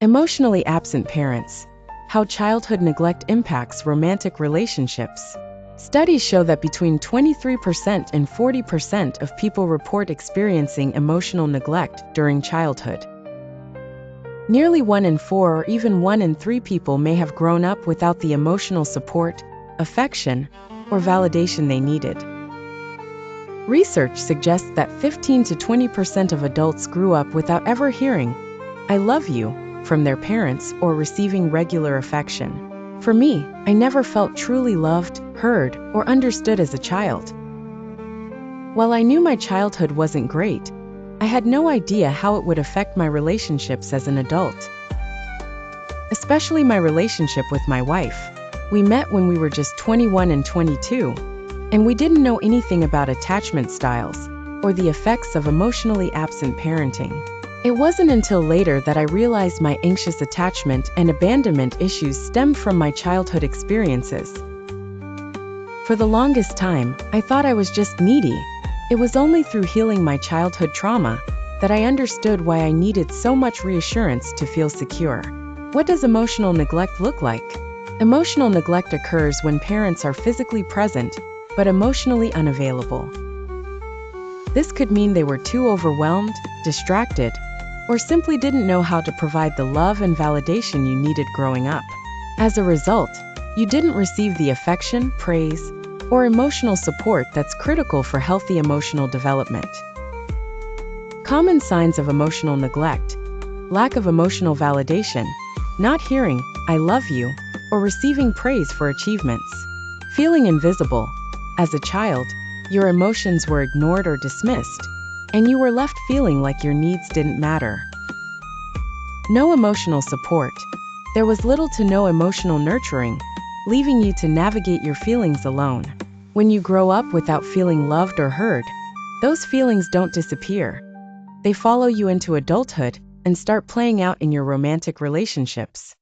Emotionally absent parents. How childhood neglect impacts romantic relationships. Studies show that between 23% and 40% of people report experiencing emotional neglect during childhood. Nearly 1 in 4 or even 1 in 3 people may have grown up without the emotional support, affection, or validation they needed. Research suggests that 15 to 20% of adults grew up without ever hearing, "I love you," from their parents or receiving regular affection. For me, I never felt truly loved, heard, or understood as a child. While I knew my childhood wasn't great, I had no idea how it would affect my relationships as an adult. Especially my relationship with my wife. We met when we were just 21 and 22, and we didn't know anything about attachment styles or the effects of emotionally absent parenting. It wasn't until later that I realized my anxious attachment and abandonment issues stemmed from my childhood experiences. For the longest time, I thought I was just needy. It was only through healing my childhood trauma that I understood why I needed so much reassurance to feel secure. What does emotional neglect look like? Emotional neglect occurs when parents are physically present, but emotionally unavailable. This could mean they were too overwhelmed, distracted, or simply didn't know how to provide the love and validation you needed growing up. As a result, you didn't receive the affection, praise, or emotional support that's critical for healthy emotional development. Common signs of emotional neglect: lack of emotional validation, not hearing, "I love you," or receiving praise for achievements. Feeling invisible. As a child, your emotions were ignored or dismissed, and you were left feeling like your needs didn't matter. No emotional support. There was little to no emotional nurturing, leaving you to navigate your feelings alone. When you grow up without feeling loved or heard, those feelings don't disappear. They follow you into adulthood and start playing out in your romantic relationships.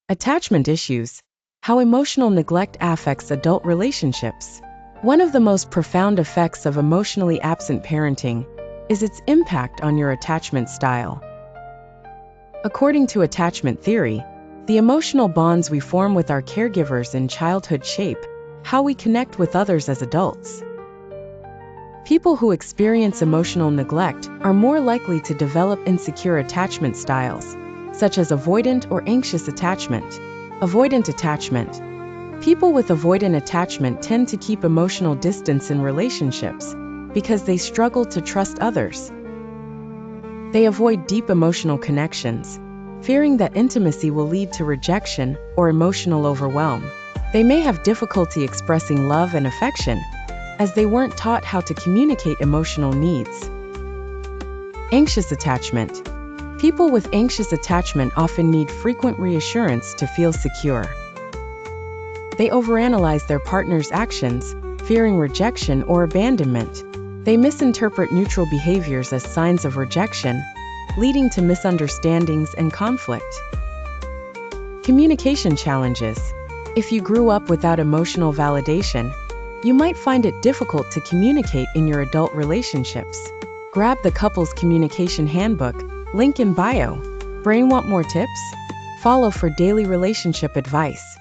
Attachment issues. How emotional neglect affects adult relationships. One of the most profound effects of emotionally absent parenting is its impact on your attachment style. According to attachment theory, the emotional bonds we form with our caregivers in childhood shape how we connect with others as adults. People who experience emotional neglect are more likely to develop insecure attachment styles, such as avoidant or anxious attachment. Avoidant attachment. People with avoidant attachment tend to keep emotional distance in relationships because they struggle to trust others. They avoid deep emotional connections, fearing that intimacy will lead to rejection or emotional overwhelm. They may have difficulty expressing love and affection, as they weren't taught how to communicate emotional needs. Anxious attachment. People with anxious attachment often need frequent reassurance to feel secure. They overanalyze their partner's actions, fearing rejection or abandonment. They misinterpret neutral behaviors as signs of rejection, leading to misunderstandings and conflict. Communication challenges. If you grew up without emotional validation, you might find it difficult to communicate in your adult relationships. Grab the Couples Communication Handbook, link in bio. Brain want more tips? Follow for daily relationship advice.